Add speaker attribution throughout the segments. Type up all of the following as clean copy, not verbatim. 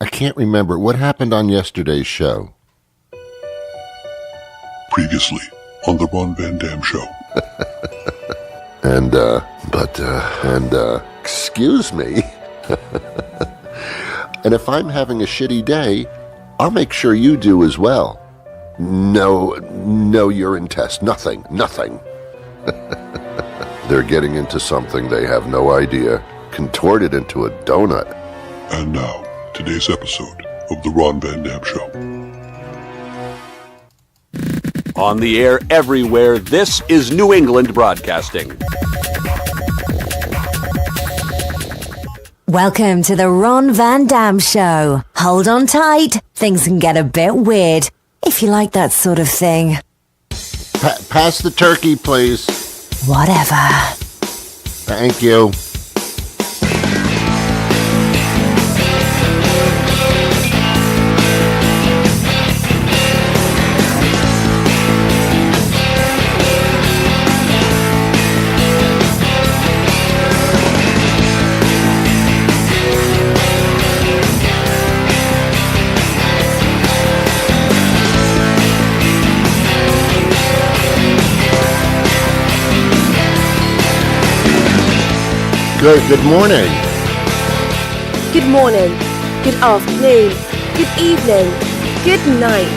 Speaker 1: I can't remember. What happened on yesterday's show?
Speaker 2: Previously on the Ron Van Dam Show.
Speaker 1: Excuse me. And if I'm having a shitty day, I'll make sure you do as well. No urine test, nothing. They're getting into something they have no idea, contorted into a donut.
Speaker 2: And now, today's episode of the Ron Van Dam Show.
Speaker 3: On the air everywhere, this is New England Broadcasting.
Speaker 4: Welcome to the Ron Van Dam Show. Hold on tight. Things can get a bit weird, if you like that sort of thing.
Speaker 1: Pass the turkey, please.
Speaker 4: Whatever.
Speaker 1: Thank you. Good morning.
Speaker 5: Good morning, good afternoon, good evening, good night.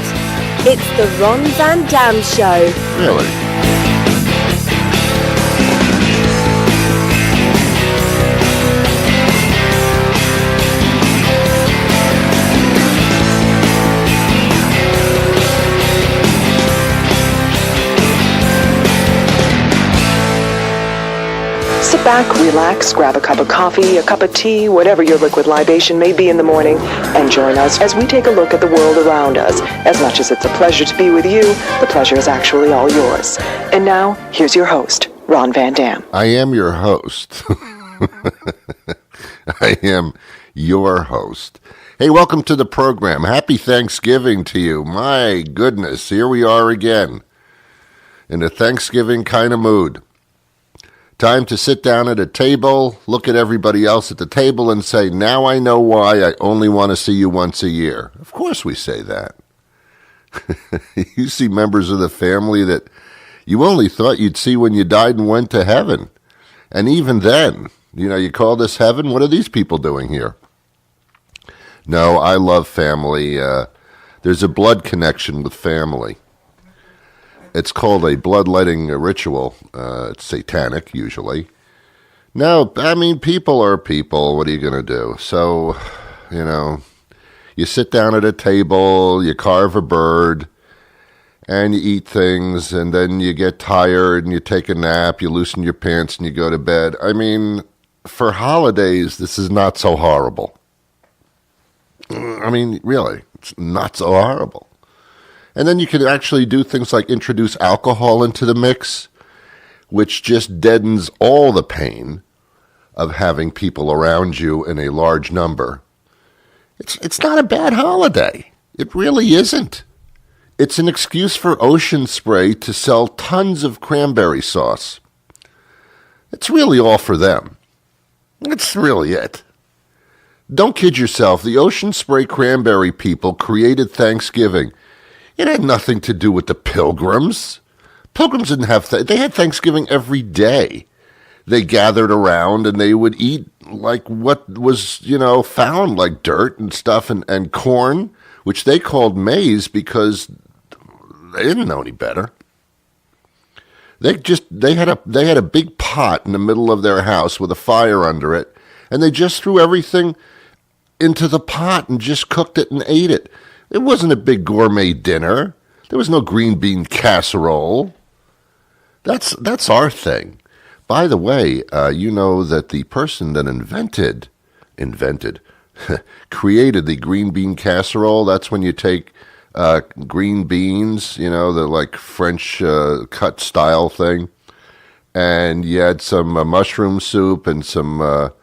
Speaker 5: It's the Ron Van Dam Show.
Speaker 1: Really?
Speaker 6: Sit back, relax, grab a cup of coffee, a cup of tea, whatever your liquid libation may be in the morning, and join us as we take a look at the world around us. As much as it's a pleasure to be with you, the pleasure is actually all yours. And now, here's your host, Ron Van Dam.
Speaker 1: I am your host. I am your host. Hey, welcome to the program. Happy Thanksgiving to you. My goodness, here we are again in a Thanksgiving kind of mood. Time to sit down at a table, look at everybody else at the table and say, now I know why I only want to see you once a year. Of course we say that. You see members of the family that you only thought you'd see when you died and went to heaven. And even then, you call this heaven? What are these people doing here? No, I love family. There's a blood connection with family. It's called a bloodletting ritual. It's satanic, usually. No, I mean, people are people. What are you going to do? So, you sit down at a table, you carve a bird, and you eat things, and then you get tired, and you take a nap, you loosen your pants, and you go to bed. I mean, for holidays, this is not so horrible. I mean, really, it's not so horrible. And then you can actually do things like introduce alcohol into the mix, which just deadens all the pain of having people around you in a large number. It's not a bad holiday. It really isn't. It's an excuse for Ocean Spray to sell tons of cranberry sauce. It's really all for them. It's really it. Don't kid yourself. The Ocean Spray cranberry people created Thanksgiving. It had nothing to do with the Pilgrims. Pilgrims didn't have, they had Thanksgiving every day. They gathered around and they would eat like what was, found, like dirt and stuff and corn, which they called maize because they didn't know any better. They had a big pot in the middle of their house with a fire under it, and they just threw everything into the pot and just cooked it and ate it. It wasn't a big gourmet dinner. There was no green bean casserole. That's our thing. By the way, you know that the person that invented, created the green bean casserole. That's when you take green beans, the like French cut style thing, and you add some mushroom soup and some of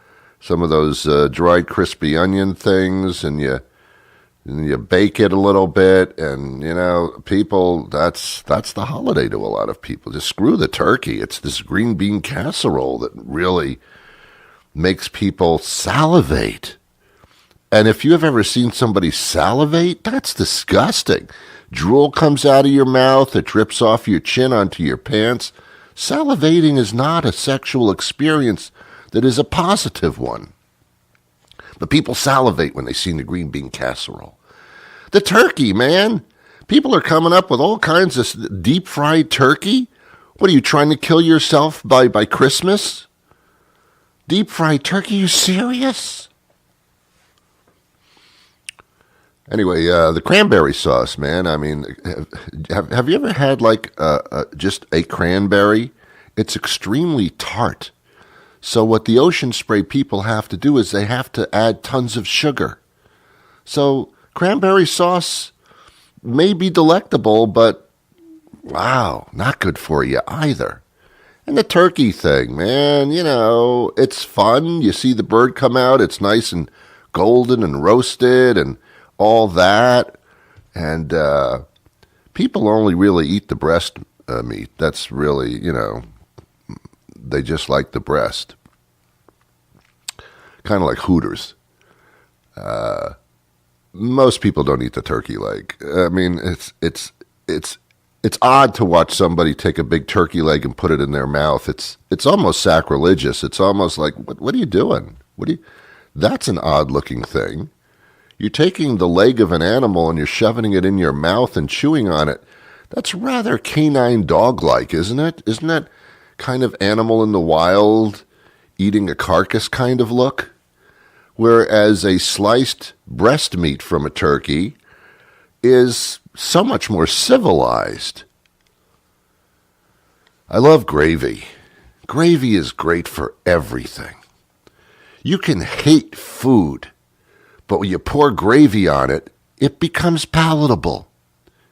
Speaker 1: those dried crispy onion things, and you bake it a little bit, and people, that's the holiday to a lot of people. Just screw the turkey. It's this green bean casserole that really makes people salivate. And if you have ever seen somebody salivate, that's disgusting. Drool comes out of your mouth, it drips off your chin onto your pants. Salivating is not a sexual experience that is a positive one. But people salivate when they see the green bean casserole. The turkey, man. People are coming up with all kinds of deep-fried turkey. What, are you trying to kill yourself by Christmas? Deep-fried turkey? Are you serious? Anyway, the cranberry sauce, man. I mean, have you ever had just a cranberry? It's extremely tart. So what the Ocean Spray people have to do is they have to add tons of sugar. So cranberry sauce may be delectable, but wow, not good for you either. And the turkey thing, man, it's fun. You see the bird come out. It's nice and golden and roasted and all that. And people only really eat the breast meat. That's really, they just like the breast. Kind of like Hooters. Most people don't eat the turkey leg. I mean, it's odd to watch somebody take a big turkey leg and put it in their mouth. It's almost sacrilegious. It's almost like, what are you doing? That's an odd looking thing. You're taking the leg of an animal and you're shoving it in your mouth and chewing on it. That's rather canine dog-like, isn't it? Isn't that kind of animal in the wild eating a carcass kind of look? Whereas a sliced breast meat from a turkey is so much more civilized. I love gravy. Gravy is great for everything. You can hate food, but when you pour gravy on it, it becomes palatable.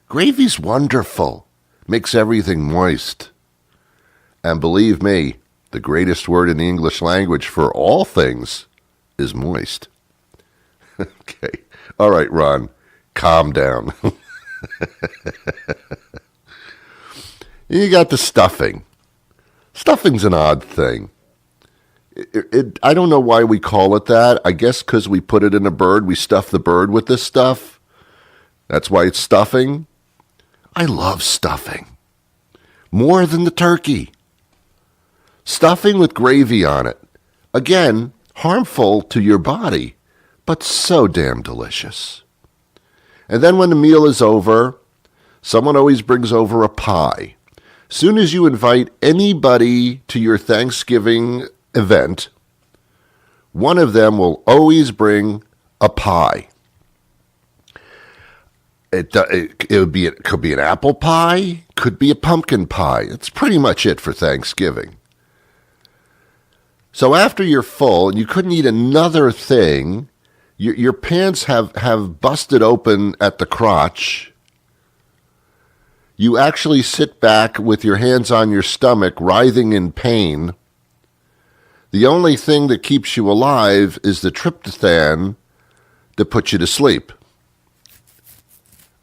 Speaker 1: Gravy's wonderful. Makes everything moist. And believe me, the greatest word in the English language for all things is moist. Okay. All right, Ron, calm down. You got the stuffing. Stuffing's an odd thing. I don't know why we call it that. I guess because we put it in a bird. We stuff the bird with this stuff. That's why it's stuffing. I love stuffing. More than the turkey. Stuffing with gravy on it. Again, harmful to your body, but so damn delicious. And then when the meal is over, someone always brings over a pie. Soon as you invite anybody to your Thanksgiving event, one of them will always bring a pie. It could be an apple pie, could be a pumpkin pie. That's pretty much it for Thanksgiving. So after you're full and you couldn't eat another thing, your pants have busted open at the crotch. You actually sit back with your hands on your stomach, writhing in pain. The only thing that keeps you alive is the tryptophan that puts you to sleep.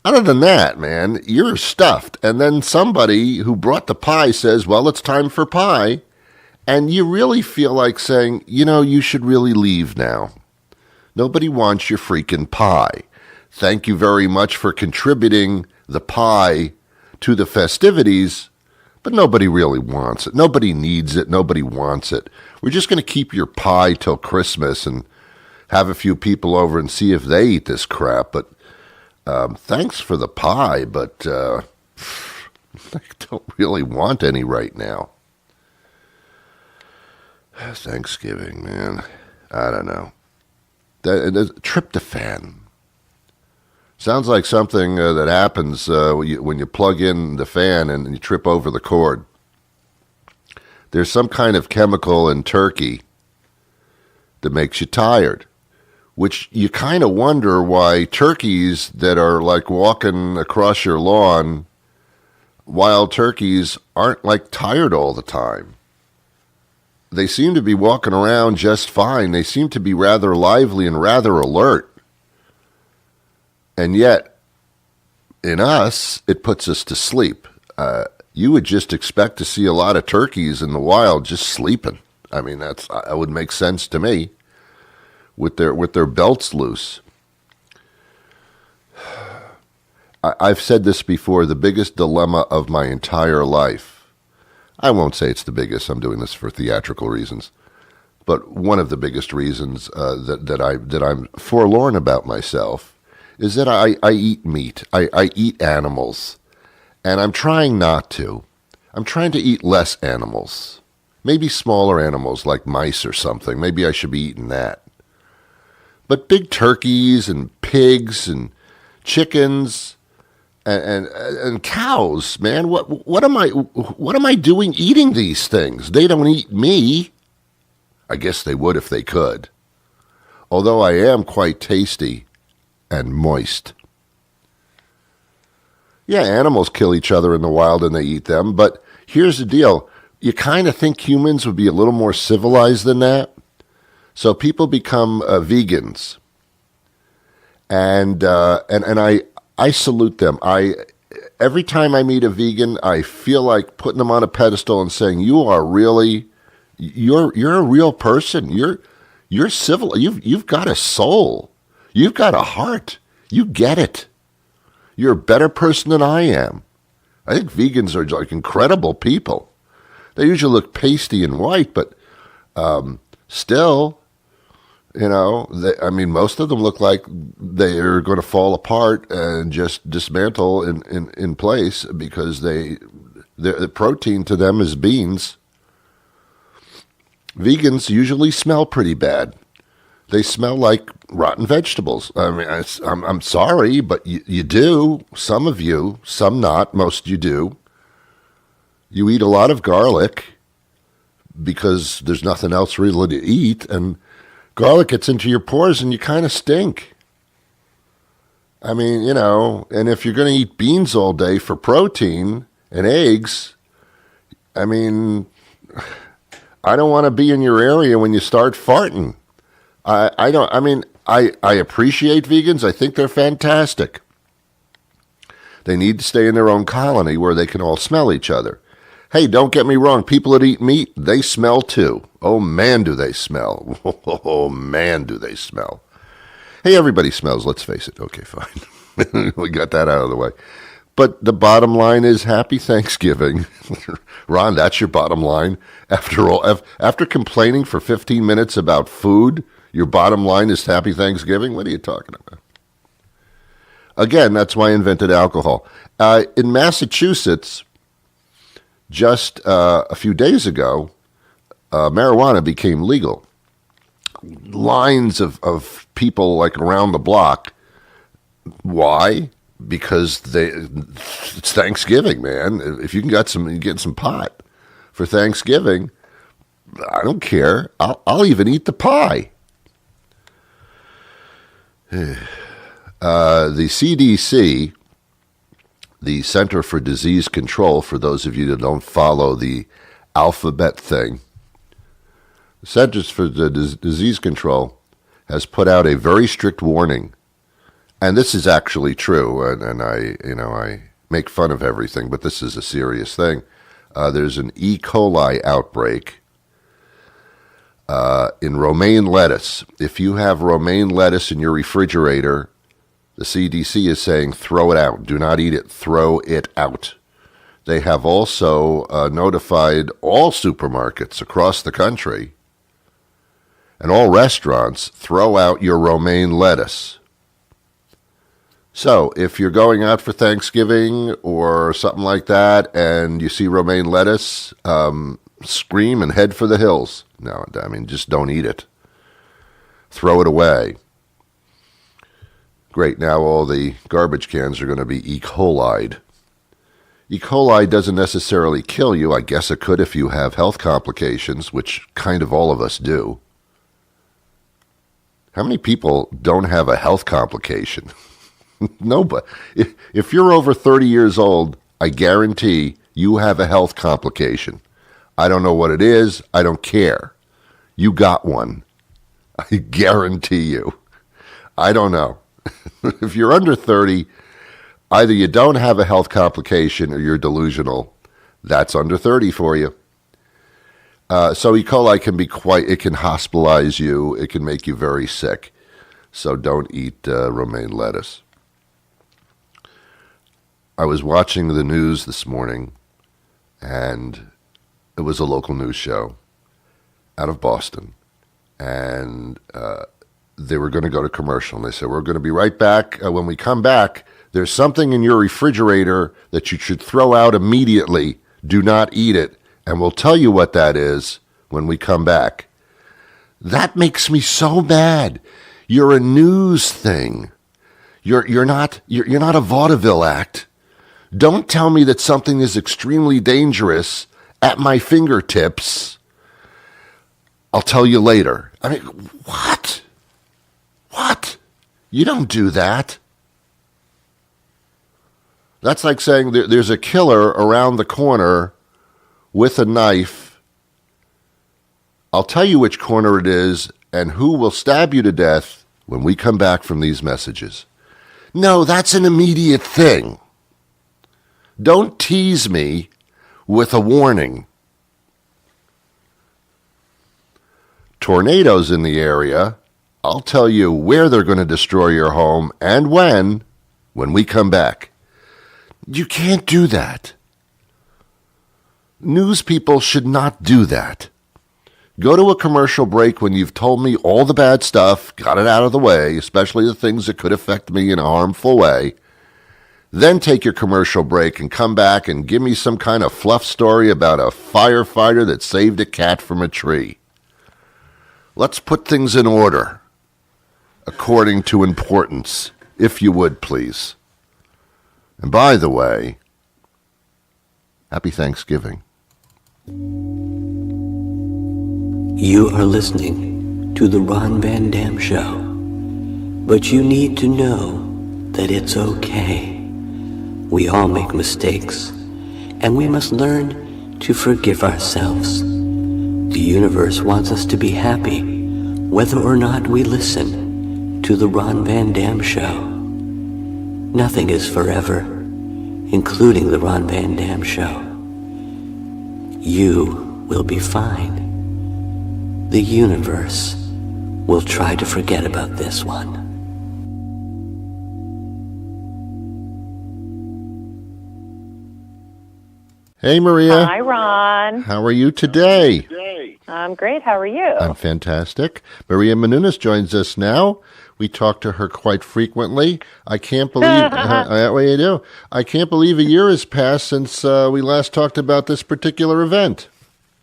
Speaker 1: Other than that, man, you're stuffed. And then somebody who brought the pie says, well, it's time for pie. And you really feel like saying, you should really leave now. Nobody wants your freaking pie. Thank you very much for contributing the pie to the festivities, but nobody really wants it. Nobody needs it. Nobody wants it. We're just going to keep your pie till Christmas and have a few people over and see if they eat this crap. But thanks for the pie, but I don't really want any right now. Thanksgiving, man. I don't know. Tryptophan. Sounds like something that happens when you plug in the fan and you trip over the cord. There's some kind of chemical in turkey that makes you tired, which you kind of wonder why turkeys that are like walking across your lawn, wild turkeys, aren't like tired all the time. They seem to be walking around just fine. They seem to be rather lively and rather alert. And yet, in us, it puts us to sleep. You would just expect to see a lot of turkeys in the wild just sleeping. I mean, that would make sense to me. with their belts loose. I've said this before, the biggest dilemma of my entire life. I won't say it's the biggest. I'm doing this for theatrical reasons. But one of the biggest reasons that I'm forlorn about myself is that I eat meat. I eat animals. And I'm trying not to. I'm trying to eat less animals. Maybe smaller animals like mice or something. Maybe I should be eating that. But big turkeys and pigs and chickens and cows, man, what am I doing eating these things? They don't eat me. I guess they would if they could. Although I am quite tasty and moist. Yeah, animals kill each other in the wild and they eat them, but here's the deal. You kind of think humans would be a little more civilized than that. So people become vegans. And I salute them. Every time I meet a vegan, I feel like putting them on a pedestal and saying, you're a real person. You're civil. You've got a soul. You've got a heart. You get it. You're a better person than I am. I think vegans are like incredible people. They usually look pasty and white, but still, most of them look like they're going to fall apart and just dismantle in place because the protein to them is beans. Vegans usually smell pretty bad. They smell like rotten vegetables. I mean, I'm sorry, but you do. Some of you, some not. Most you do. You eat a lot of garlic because there's nothing else really to eat, and garlic gets into your pores and you kind of stink. I mean, and if you're going to eat beans all day for protein and eggs, I mean, I don't want to be in your area when you start farting. I appreciate vegans. I think they're fantastic. They need to stay in their own colony where they can all smell each other. Hey, don't get me wrong. People that eat meat, they smell too. Oh, man, do they smell. Oh, man, do they smell. Hey, everybody smells. Let's face it. Okay, fine. We got that out of the way. But the bottom line is happy Thanksgiving. Ron, that's your bottom line. After all, after complaining for 15 minutes about food, your bottom line is happy Thanksgiving? What are you talking about? Again, that's why I invented alcohol. In Massachusetts, just a few days ago, marijuana became legal. Lines of people like around the block. Why? Because it's Thanksgiving, man. If you can get some pot for Thanksgiving, I don't care. I'll even eat the pie. The CDC, the Center for Disease Control, for those of you that don't follow the alphabet thing, the Centers for Disease Control has put out a very strict warning. And this is actually true, and I make fun of everything, but this is a serious thing. There's an E. coli outbreak in romaine lettuce. If you have romaine lettuce in your refrigerator, the CDC is saying throw it out. Do not eat it. Throw it out. They have also notified all supermarkets across the country and all restaurants, throw out your romaine lettuce. So if you're going out for Thanksgiving or something like that and you see romaine lettuce, scream and head for the hills. No, I mean, just don't eat it. Throw it away. Great, now all the garbage cans are going to be E. coli'd. E. coli doesn't necessarily kill you. I guess it could if you have health complications, which kind of all of us do. How many people don't have a health complication? Nobody. If you're over 30 years old, I guarantee you have a health complication. I don't know what it is. I don't care. You got one. I guarantee you. I don't know. If you're under 30, either you don't have a health complication or you're delusional. That's under 30 for you. So E. coli can be it can hospitalize you. It can make you very sick. So don't eat romaine lettuce. I was watching the news this morning, and it was a local news show out of Boston. And they were going to go to commercial. And they said, we're going to be right back. When we come back, there's something in your refrigerator that you should throw out immediately. Do not eat it. And we'll tell you what that is when we come back. That makes me so mad. You're a news thing. You're not a vaudeville act. Don't tell me that something is extremely dangerous at my fingertips. I'll tell you later. I mean, what? What? You don't do that. That's like saying there's a killer around the corner with a knife. I'll tell you which corner it is and who will stab you to death when we come back from these messages. No, that's an immediate thing. Don't tease me with a warning. Tornadoes in the area. I'll tell you where they're going to destroy your home and when we come back. You can't do that. News people should not do that. Go to a commercial break when you've told me all the bad stuff, got it out of the way, especially the things that could affect me in a harmful way. Then take your commercial break and come back and give me some kind of fluff story about a firefighter that saved a cat from a tree. Let's put things in order, according to importance, if you would, please. And by the way, happy Thanksgiving.
Speaker 7: You are listening to The Ron Van Dam Show, but you need to know that it's okay. We all make mistakes, and we must learn to forgive ourselves. The universe wants us to be happy, whether or not we listen to The Ron Van Dam Show. Nothing is forever, including The Ron Van Dam Show. You will be fine. The universe will try to forget about this one.
Speaker 1: Hey, Maria.
Speaker 8: Hi, Ron.
Speaker 1: How are you today?
Speaker 8: I'm great. How are you?
Speaker 1: I'm fantastic. Maria Menounos joins us now. We talk to her quite frequently. I can't believe that way you do. I can't believe a year has passed since we last talked about this particular event.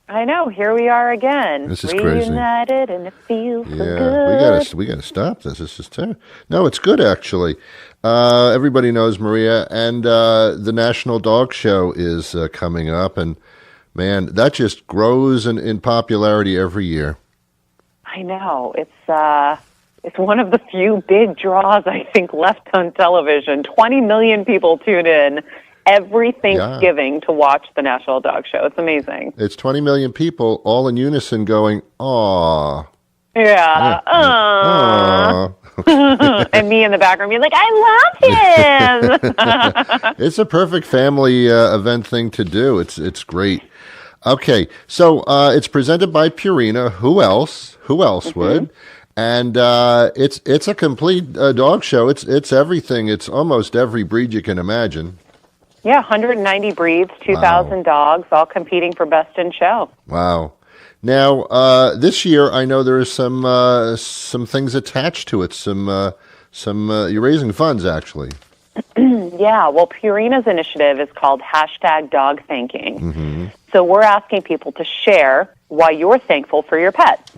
Speaker 8: I know. Here we are again.
Speaker 1: This is crazy.
Speaker 8: Reunited, and it feels so good.
Speaker 1: we gotta stop this. This is terrible. No, it's good actually. Everybody knows Maria, and the National Dog Show is coming up, and man, that just grows in popularity every year.
Speaker 8: I know. It's one of the few big draws I think left on television. 20 million people tune in every Thanksgiving to watch the National Dog Show. It's amazing.
Speaker 1: It's 20 million people all in unison going, "Aw."
Speaker 8: Yeah. Aww. And me in the background being like, I love him.
Speaker 1: It's a perfect family event thing to do. It's great. Okay, so it's presented by Purina. Who else? Who else would? And it's a complete dog show. It's everything. It's almost every breed you can imagine.
Speaker 8: Yeah, 190 breeds, 2,000 dogs, all competing for best in show.
Speaker 1: Wow. Now, this year, I know there are some things attached to it. You're raising funds, actually.
Speaker 8: Yeah, well, Purina's initiative is called #DogThanking. So we're asking people to share why you're thankful for your pet.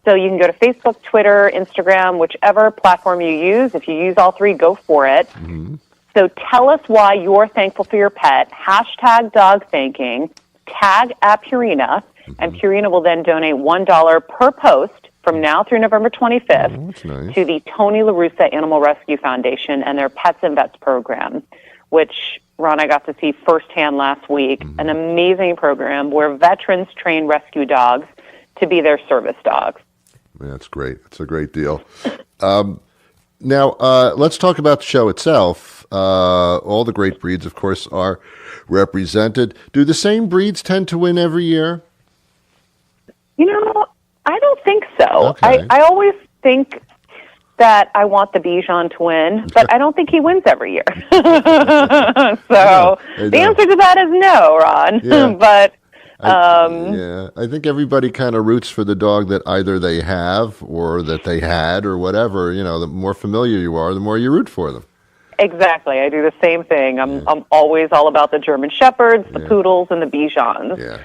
Speaker 8: So you can go to Facebook, Twitter, Instagram, whichever platform you use. If you use all three, go for it. So tell us why you're thankful for your pet, #DogThanking, tag at Purina, and Purina will then donate $1 per post from now through November 25th to the Tony La Russa Animal Rescue Foundation and their Pets and Vets program, which, Ron, I got to see firsthand last week. An amazing program where veterans train rescue dogs to be their service dogs.
Speaker 1: Yeah, that's great. It's a great deal. Now, let's talk about the show itself. All the great breeds, of course, are represented. Do the same breeds tend to win every year?
Speaker 8: I don't think so.
Speaker 1: Okay.
Speaker 8: I always think that I want the Bichon to win, but I don't think he wins every year. So the answer to that is no, Ron.
Speaker 1: Yeah.
Speaker 8: But
Speaker 1: I think everybody kind of roots for the dog that either they have or that they had or whatever. The more familiar you are, the more you root for them.
Speaker 8: exactly, I do the same thing. I'm always all about the German Shepherds, the Poodles, and the Bichons.
Speaker 1: Yeah.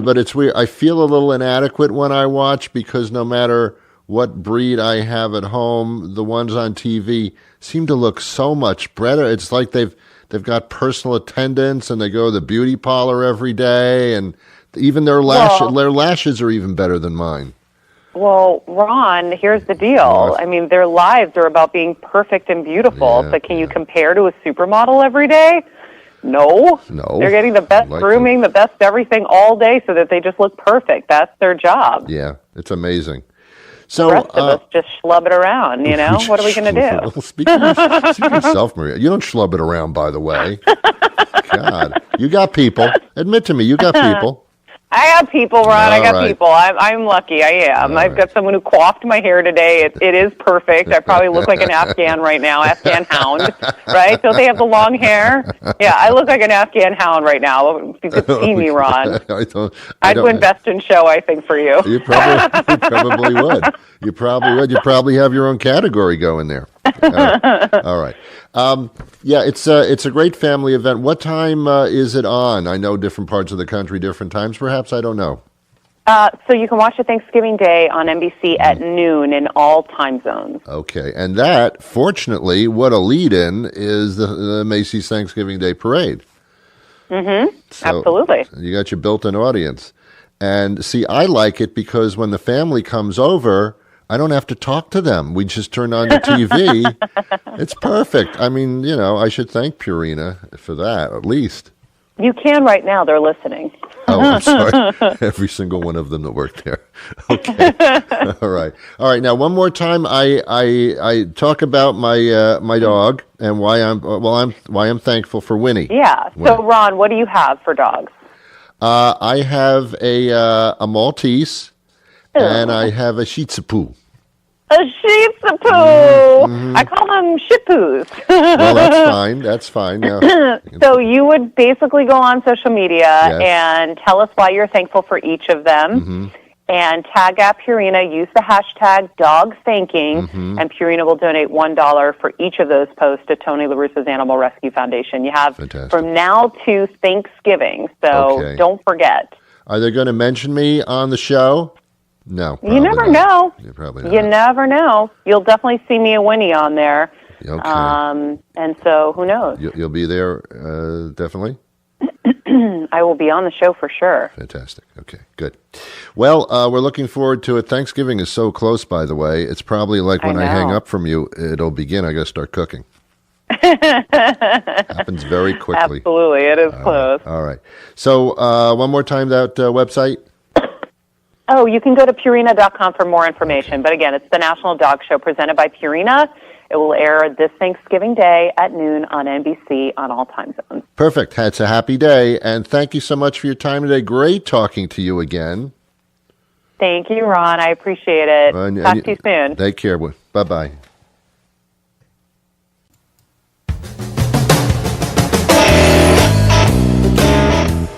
Speaker 1: But it's weird. I feel a little inadequate when I watch because no matter what breed I have at home, the ones on TV seem to look so much better. It's like they've got personal attendants and they go to the beauty parlor every day, and even their lashes are even better than mine.
Speaker 8: Well, Ron, here's the deal. I mean, their lives are about being perfect and beautiful.
Speaker 1: Yeah,
Speaker 8: but can you compare to a supermodel every day? No. They're getting the best grooming, the best everything all day so that they just look perfect. That's their job.
Speaker 1: Yeah, it's amazing. So,
Speaker 8: the rest of us just schlub it around, What are we going to do?
Speaker 1: Speaking of yourself, Maria, you don't schlub it around, by the way. God, you got people. Admit to me, you got people.
Speaker 8: I got people, Ron. I got
Speaker 1: right.
Speaker 8: people. I'm lucky. I am. I've got someone who coiffed my hair today. It is perfect. I probably look like an Afghan right now, Afghan hound, right? Don't they have the long hair? Yeah, I look like an Afghan hound right now. If you could see me, Ron. I'd win Best in Show, I think, for you.
Speaker 1: You probably would. You probably would. You probably have your own category going there. All right. It's a great family event. What time is it on? I know different parts of the country, different times, perhaps. I don't know.
Speaker 8: So you can watch it Thanksgiving Day on NBC at noon in all time zones.
Speaker 1: Okay. And that, fortunately, what a lead-in is the Macy's Thanksgiving Day Parade.
Speaker 8: Mm-hmm.
Speaker 1: So
Speaker 8: absolutely.
Speaker 1: You got your built-in audience. And see, I like it because when the family comes over, I don't have to talk to them. We just turn on the TV. It's perfect. I mean, I should thank Purina for that, at least.
Speaker 8: You can right now. They're listening.
Speaker 1: Oh, I'm sorry. Every single one of them that worked there. Okay. All right. Now, one more time, I talk about my dog and why I'm thankful for Winnie.
Speaker 8: Yeah. So, Ron, what do you have for dogs?
Speaker 1: I have a Maltese. And I have a Shih Tzu.
Speaker 8: A Shih Tzu. Mm-hmm. I call them Shih-Tzus.
Speaker 1: Well, that's fine. Now,
Speaker 8: so you would basically go on social media and tell us why you're thankful for each of them, and tag at Purina. Use the hashtag #DogThanking, and Purina will donate $1 for each of those posts to Tony La Russa's Animal Rescue Foundation. You have from now to Thanksgiving, so don't forget.
Speaker 1: Are they going to mention me on the show? No.
Speaker 8: You never know.
Speaker 1: You probably not.
Speaker 8: You never know. You'll definitely see me and Winnie on there.
Speaker 1: Okay.
Speaker 8: And so who knows?
Speaker 1: You'll be there, definitely?
Speaker 8: I will be on the show for sure.
Speaker 1: Fantastic. Okay, good. Well, we're looking forward to it. Thanksgiving is so close, by the way. It's probably like when I hang up from you, it'll begin. I got to start cooking. Happens very quickly.
Speaker 8: Absolutely. It is close.
Speaker 1: All right. So one more time, that website?
Speaker 8: Oh, you can go to Purina.com for more information. But again, it's the National Dog Show presented by Purina. It will air this Thanksgiving Day at noon on NBC on all time zones.
Speaker 1: Perfect. It's a happy day. And thank you so much for your time today. Great talking to you again.
Speaker 8: Thank you, Ron. I appreciate it. Talk to you soon.
Speaker 1: Take care. Bye-bye.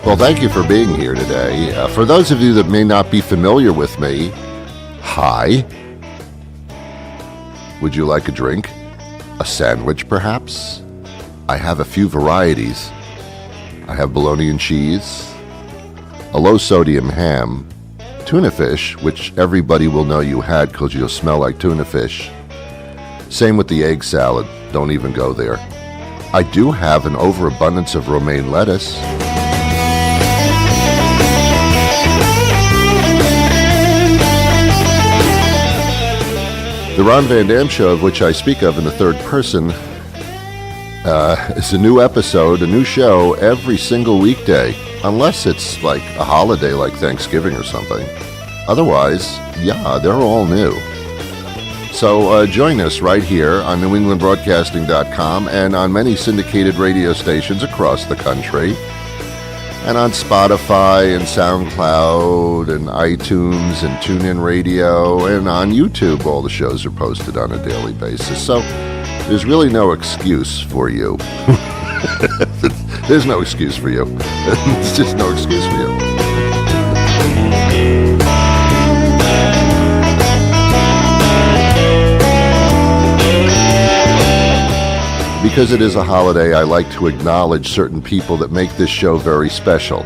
Speaker 1: Well, thank you for being here today. For those of you that may not be familiar with me, hi. Would you like a drink? A sandwich, perhaps? I have a few varieties. I have bologna and cheese, a low-sodium ham, tuna fish, which everybody will know you had because you'll smell like tuna fish. Same with the egg salad. Don't even go there. I do have an overabundance of romaine lettuce. The Ron Van Dam Show, of which I speak of in the third person, is a new episode, a new show every single weekday, unless it's like a holiday like Thanksgiving or something. Otherwise, they're all new. So join us right here on NewEnglandBroadcasting.com and on many syndicated radio stations across the country. and on Spotify and SoundCloud and iTunes and TuneIn Radio and on YouTube. All the shows are posted on a daily basis. So there's really no excuse for you. There's no excuse for you. There's just no excuse for you. Because it is a holiday, I like to acknowledge certain people that make this show very special.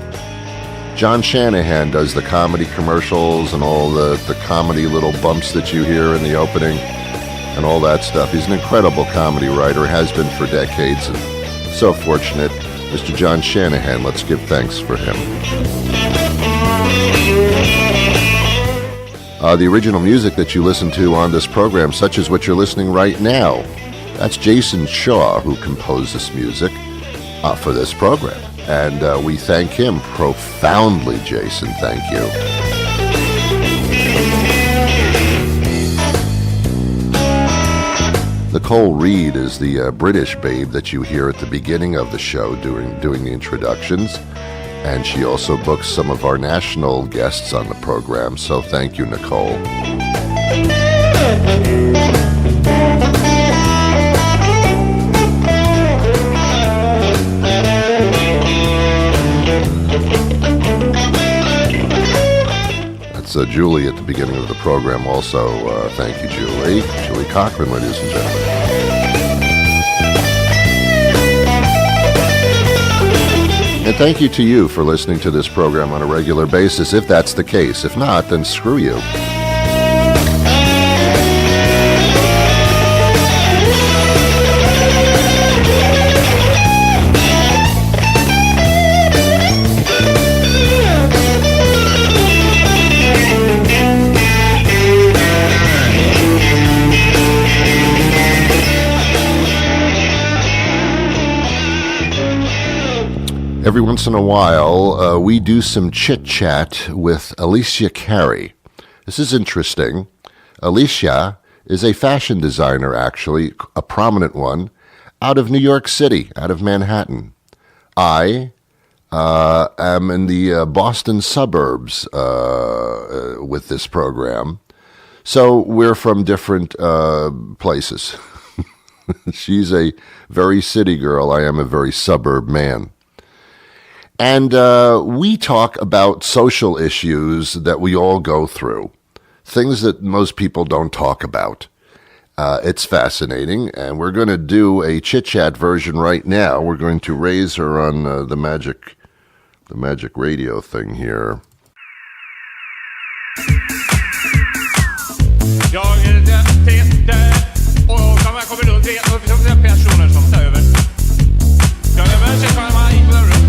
Speaker 1: John Shanahan does the comedy commercials and all the comedy little bumps that you hear in the opening and all that stuff. He's an incredible comedy writer, has been for decades, and so fortunate. Mr. John Shanahan, let's give thanks for him. The original music that you listen to on this program, such as what you're listening right now, that's Jason Shaw, who composed this music for this program. And we thank him profoundly, Jason. Thank you. Nicole Reed is the British babe that you hear at the beginning of the show doing the introductions. And she also books some of our national guests on the program. So thank you, Nicole. Julie at the beginning of the program also. Thank you, Julie. Julie Cochran, ladies and gentlemen. And thank you to you for listening to this program on a regular basis, if that's the case. If not, then screw you. Every once in a while, we do some Chit Chat with Elesia Carey. This is interesting. Elesia is a fashion designer, actually, a prominent one, out of New York City, out of Manhattan. I am in the Boston suburbs with this program. So we're from different places. She's a very city girl. I am a very suburb man. And we talk about social issues that we all go through, things that most people don't talk about. It's fascinating, and we're going to do a chit-chat version right now. We're going to raise her on the magic radio thing here.
Speaker 9: Jag är den och kommer runt personer som tar över. Jag är väl så kan man inte på rum.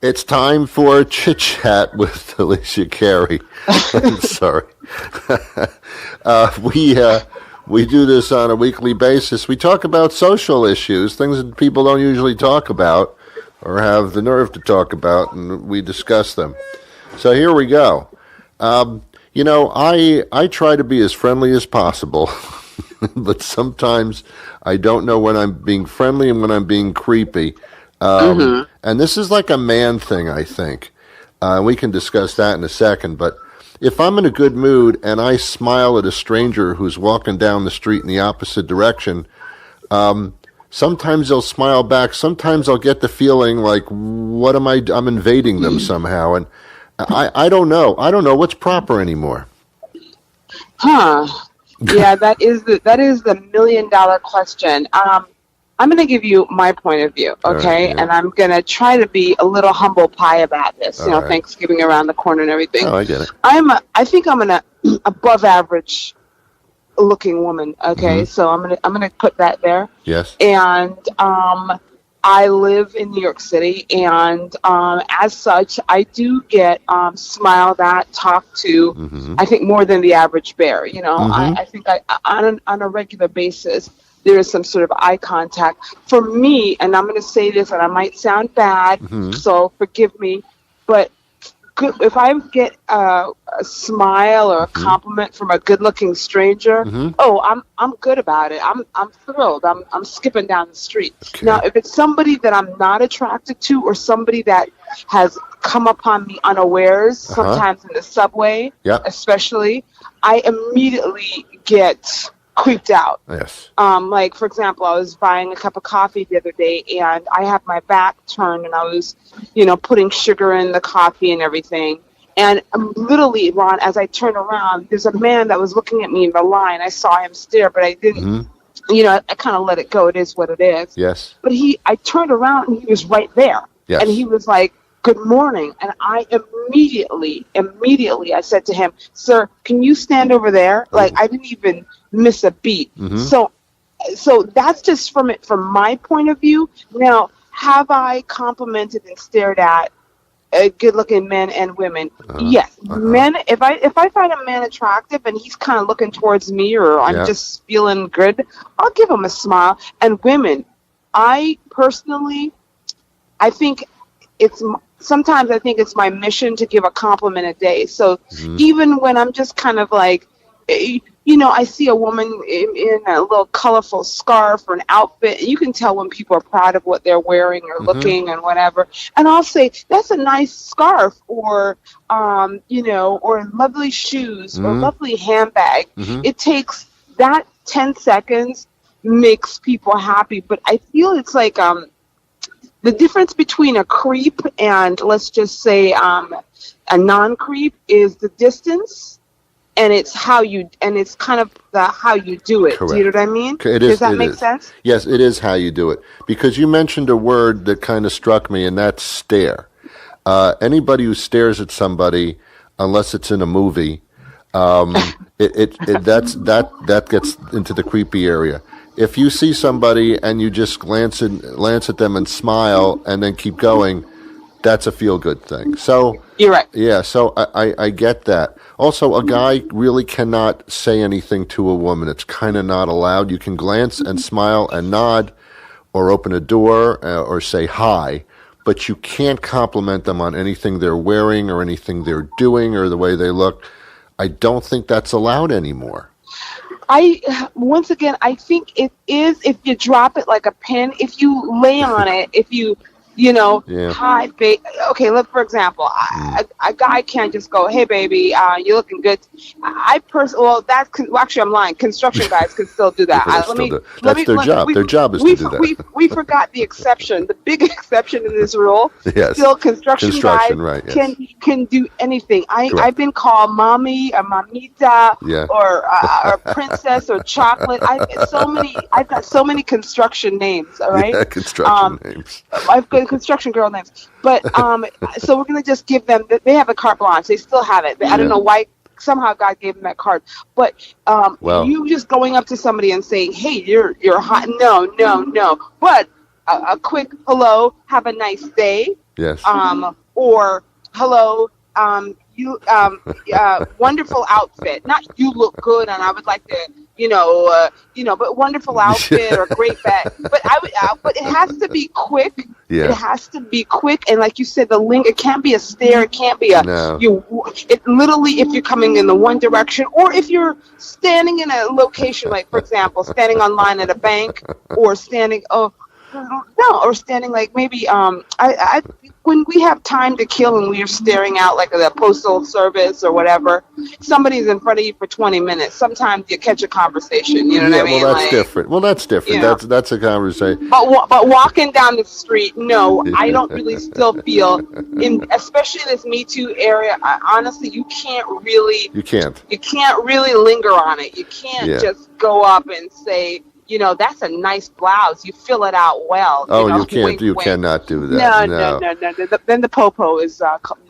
Speaker 1: It's time for Chit Chat with Elesia Carey. I'm sorry. We do this on a weekly basis. We talk about social issues, things that people don't usually talk about or have the nerve to talk about, and we discuss them. So here we go. I try to be as friendly as possible, but sometimes I don't know when I'm being friendly and when I'm being creepy. And this is like a man thing, I think. We can discuss that in a second, but if I'm in a good mood and I smile at a stranger who's walking down the street in the opposite direction, sometimes they'll smile back. Sometimes I'll get the feeling like, what am I'm invading them somehow. And I don't know. I don't know what's proper anymore.
Speaker 10: Huh. Yeah, that is the $1 million question. I'm going to give you my point of view, okay? Right, yeah. And I'm going to try to be a little humble pie about this. All right. Thanksgiving around the corner and everything.
Speaker 1: Oh, I get it.
Speaker 10: I think I'm an above average looking woman, okay? Mm-hmm. So I'm going to put that there.
Speaker 1: Yes.
Speaker 10: And I live in New York City, and as such, I do get smiled at, talked to, mm-hmm. I think more than the average bear. You know, mm-hmm. I think on a regular basis, there is some sort of eye contact. For me, and I'm going to say this, and I might sound bad, mm-hmm. so forgive me, But if I get a smile or a compliment from a good-looking stranger, I'm good about it. I'm thrilled. I'm skipping down the street.
Speaker 1: Okay.
Speaker 10: Now, if it's somebody that I'm not attracted to, or somebody that has come upon me unawares, sometimes in the subway, especially, I immediately get creeped out.
Speaker 1: Yes.
Speaker 10: Like, for example, I was buying a cup of coffee the other day, and I had my back turned, and I was, putting sugar in the coffee and everything. And literally, Ron, as I turned around, there's a man that was looking at me in the line. I saw him stare, but I didn't, I kind of let it go. It is what it is.
Speaker 1: Yes.
Speaker 10: But I turned around, and he was right there.
Speaker 1: Yes.
Speaker 10: And he was like, "Good morning." And I immediately, I said to him, "Sir, can you stand over there?" Like, I didn't even miss a beat. So that's just from my point of view. Now, have I complimented and stared at good-looking men and women? Yes. Men, if I find a man attractive and he's kind of looking towards me, or I'm just feeling good, I'll give him a smile. And women, I personally, sometimes I think it's my mission to give a compliment a day. So even when I'm just kind of like, I see a woman in a little colorful scarf or an outfit, and you can tell when people are proud of what they're wearing or looking and whatever. And I'll say, "That's a nice scarf," or, or lovely shoes or lovely handbag. It takes that 10 seconds makes people happy. But I feel it's like, the difference between a creep and, let's just say, a non-creep is the distance, and it's how you do it.
Speaker 1: Correct.
Speaker 10: Do you know what I mean?
Speaker 1: Does
Speaker 10: that make sense?
Speaker 1: Yes, it is how you do it. Because you mentioned a word that kind of struck me, and that's stare. Anybody who stares at somebody, unless it's in a movie, that gets into the creepy area. If you see somebody and you just glance at them and smile and then keep going, that's a feel-good thing. So
Speaker 10: you're right.
Speaker 1: Yeah, so I get that. Also, a guy really cannot say anything to a woman. It's kind of not allowed. You can glance and smile and nod or open a door or say hi, but you can't compliment them on anything they're wearing or anything they're doing or the way they look. I don't think that's allowed anymore.
Speaker 10: Once again, I think it is if you drop it like a pin, if you lay on it, if you, hi, babe. Okay, look, for example, a guy can't just go, "Hey, baby, you're looking good." Actually, I'm lying. Construction guys can still do that.
Speaker 1: That's their job. Their job is to do that.
Speaker 10: We forgot the exception. The big exception in this rule.
Speaker 1: Yes.
Speaker 10: Still, construction guys
Speaker 1: right, yes.
Speaker 10: can do anything. I've been called mommy or mamita or princess or chocolate. I've got so many construction names. All right.
Speaker 1: Yeah, construction names.
Speaker 10: I've got construction girl names, but so we're gonna just give them. They have a carte blanche. They still have it. I don't know why. Somehow God gave them that card. But you just going up to somebody and saying, "Hey, you're hot." No. But a quick hello, have a nice day.
Speaker 1: Yes.
Speaker 10: Or hello, you wonderful outfit. Not you look good, and I would like to. But wonderful outfit or great bag. But but it has to be quick.
Speaker 1: Yeah.
Speaker 10: It has to be quick, and like you said, the link. It can't be a stare. It can't be It literally, if you're coming in the one direction, or if you're standing in a location, like for example, standing on line at a bank, or standing. Or standing like maybe when we have time to kill and we are staring out like the postal service or whatever, somebody's in front of you for 20 minutes. Sometimes you catch a conversation. You know what I mean?
Speaker 1: Well, that's different. That's different. That's a conversation.
Speaker 10: But walking down the street, no, I don't really still feel especially in this Me Too area. Honestly, you can't really linger on it. You can't just go up and say, that's a nice blouse. You fill it out well.
Speaker 1: You can't. Wink, wink. Cannot do
Speaker 10: that. No. Then the popo is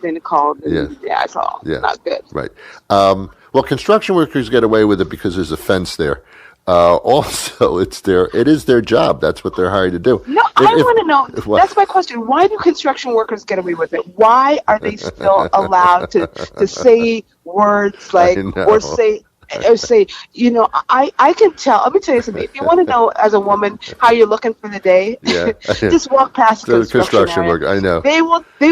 Speaker 10: then called.
Speaker 1: Yeah,
Speaker 10: it's all not good.
Speaker 1: Right. Well, construction workers get away with it because there's a fence there. Also, it is their job. That's what they're hired to do.
Speaker 10: No, I want to know. That's my question. Why do construction workers get away with it? Why are they still allowed to say words like or say? say, I can tell. Let me tell you something. If you want to know as a woman how you're looking for the day, just walk past the construction area.
Speaker 1: Work. I know.
Speaker 10: They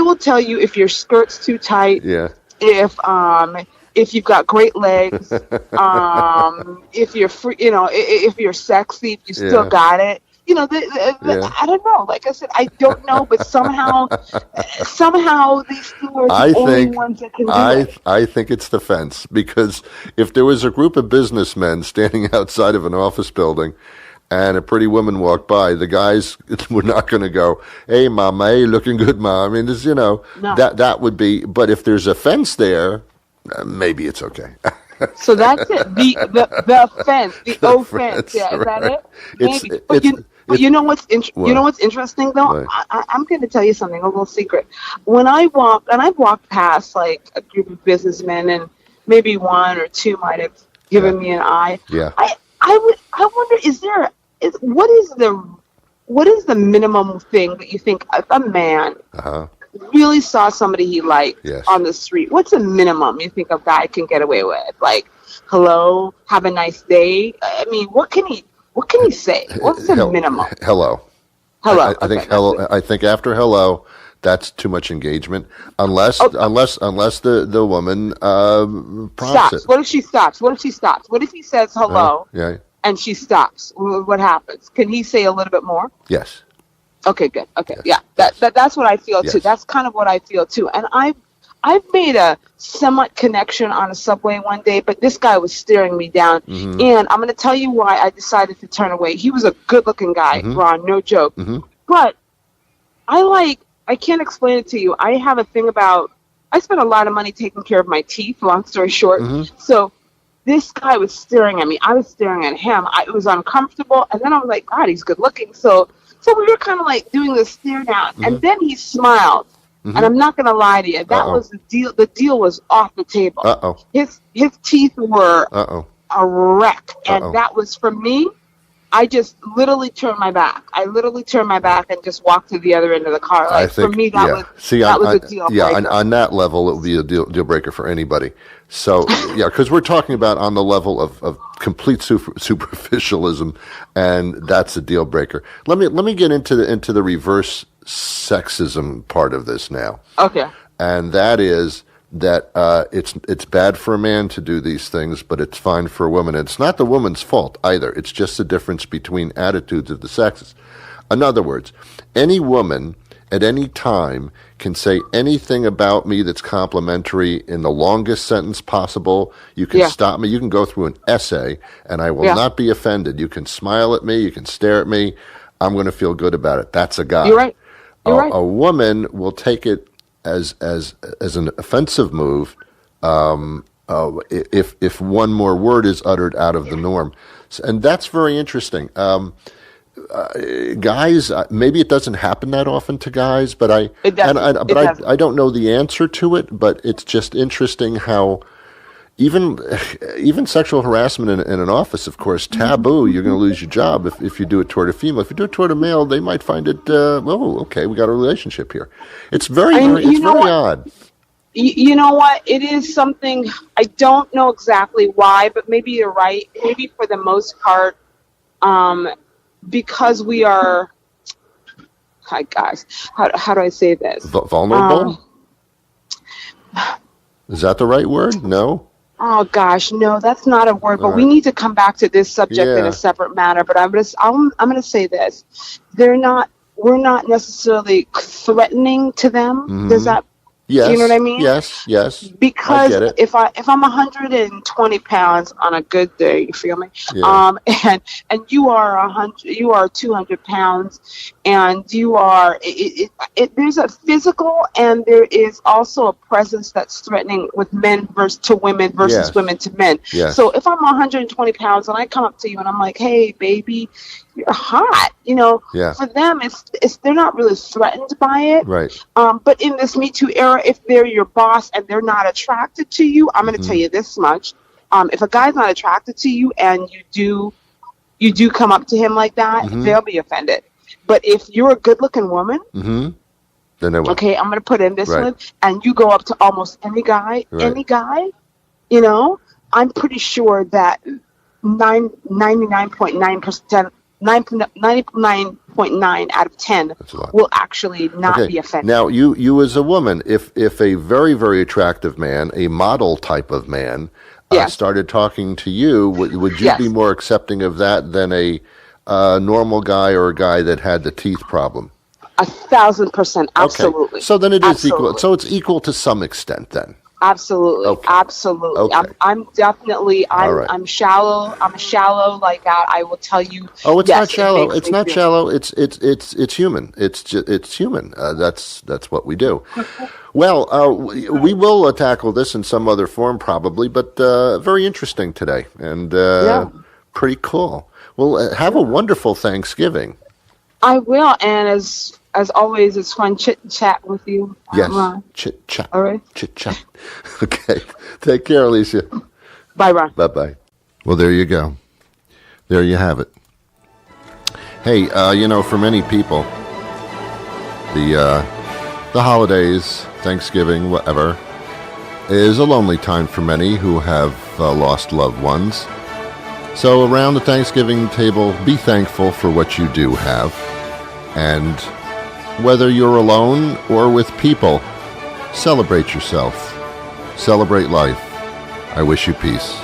Speaker 10: will tell you if your skirt's too tight.
Speaker 1: Yeah.
Speaker 10: If you've got great legs, if you're free, if you're sexy, if you still got it. I don't know. Like I said, I don't know, but somehow these two are the only ones that can do it.
Speaker 1: I think it's the fence, because if there was a group of businessmen standing outside of an office building and a pretty woman walked by, the guys were not going to go, "Hey, mama, hey, looking good, mom." I mean, no. that would be. But if there's a fence there, maybe it's okay.
Speaker 10: So that's it. The fence, the offense. Yeah, is that it? Maybe. But you know what's interesting though? Right. I'm going to tell you something, a little secret. When I walk, and I've walked past like a group of businessmen, and maybe one or two might have given me an eye.
Speaker 1: Yeah.
Speaker 10: I wonder, what is the minimum thing that you think if a man really saw somebody he liked on the street? What's the minimum you think a guy can get away with? Like, hello, have a nice day. I mean, what can he say? What's the minimum?
Speaker 1: Hello. I think hello. I think after hello, that's too much engagement. Unless the woman
Speaker 10: stops. What if she stops? What if he says hello? And she stops. What happens? Can he say a little bit more?
Speaker 1: Yes.
Speaker 10: Okay, good. Okay, yeah. That's what I feel too. That's kind of what I feel too. And I've made a somewhat connection on a subway one day, but this guy was staring me down. Mm-hmm. And I'm going to tell you why I decided to turn away. He was a good-looking guy, Ron, no joke. Mm-hmm. But I can't explain it to you. I have a thing about, I spent a lot of money taking care of my teeth, long story short. Mm-hmm. So this guy was staring at me. I was staring at him. It was uncomfortable. And then I was like, God, he's good-looking. So we were kind of like doing this stare down. Mm-hmm. And then he smiled. Mm-hmm. And I'm not going to lie to you. That was the deal. The deal was off the table. His teeth were a wreck. And that was, for me, I just literally turned my back. I literally turned my back and just walked to the other end of the car. Like, for me, that was a deal breaker. Yeah, on that level, it would be a deal breaker for anybody. So, yeah, because we're talking about on the level of complete superficialism, and that's a deal breaker. Let me get into the reverse sexism part of this now. Okay. And that is that it's bad for a man to do these things, but it's fine for a woman. And it's not the woman's fault either. It's just the difference between attitudes of the sexes. In other words, any woman at any time can say anything about me that's complimentary in the longest sentence possible. You can stop me. You can go through an essay, and I will not be offended. You can smile at me. You can stare at me. I'm going to feel good about it. That's a guy. You're right.
Speaker 1: A woman will take it as an offensive move if one more word is uttered out of the norm, and that's very interesting. Guys, maybe it doesn't happen that often to guys, but I don't know the answer to it. But it's just interesting how even sexual harassment in an office, of course, taboo. You're going to lose your job if you do it toward a female. If you do it toward a male, they might find it, okay, we got a relationship here. It's very odd.
Speaker 10: You know what? It is something, I don't know exactly why, but maybe you're right. Maybe for the most part, because we are, hi guys, how do I say this?
Speaker 1: Vulnerable? Is that the right word? No?
Speaker 10: Oh gosh, no, that's not a word. But we need to come back to this subject in a separate manner. But I'm gonna say this: we're not necessarily threatening to them. Mm-hmm. Does that?
Speaker 1: Yes.
Speaker 10: You know what I mean?
Speaker 1: Yes.
Speaker 10: Because if I'm 120 pounds on a good day, you feel me? Yeah. And you are 200 pounds, and you are there's a physical, and there is also a presence that's threatening with men versus women versus women to men. Yes. So if I'm 120 pounds and I come up to you and I'm like, hey baby, you're hot, for them it's they're not really threatened by it.
Speaker 1: Right.
Speaker 10: But in this Me Too era, if they're your boss and they're not attracted to you, I'm going to tell you this much. If a guy's not attracted to you and you do come up to him like that, they'll be offended. But if you're a good-looking woman, then they will. Okay, I'm going to put in this one, and you go up to almost any guy, I'm pretty sure that 99.9%, 99.9 out of 10 will actually not be offended.
Speaker 1: Now, you as a woman, if a very, very attractive man, a model type of man, started talking to you, would you be more accepting of that than a normal guy or a guy that had the teeth problem?
Speaker 10: 1,000%, absolutely.
Speaker 1: Okay. So then it is equal. So it's equal to some extent then.
Speaker 10: Absolutely, absolutely.
Speaker 1: Okay.
Speaker 10: I'm definitely.
Speaker 1: right.
Speaker 10: I'm shallow. I'm shallow like that. I will tell you.
Speaker 1: Oh, it's not shallow. It's not shallow. It's human. It's human. That's what we do. Well, we will tackle this in some other form probably, but very interesting today and pretty cool. Well, have a wonderful Thanksgiving.
Speaker 10: I will, and as always, it's fun chit chat with you.
Speaker 1: Yes, chit chat.
Speaker 10: All right,
Speaker 1: chit chat. Okay, take care, Elesia.
Speaker 10: Bye, Ron.
Speaker 1: Bye. Well, there you go. There you have it. Hey, for many people, the holidays, Thanksgiving, whatever, is a lonely time for many who have lost loved ones. So around the Thanksgiving table, be thankful for what you do have. And whether you're alone or with people, celebrate yourself. Celebrate life. I wish you peace.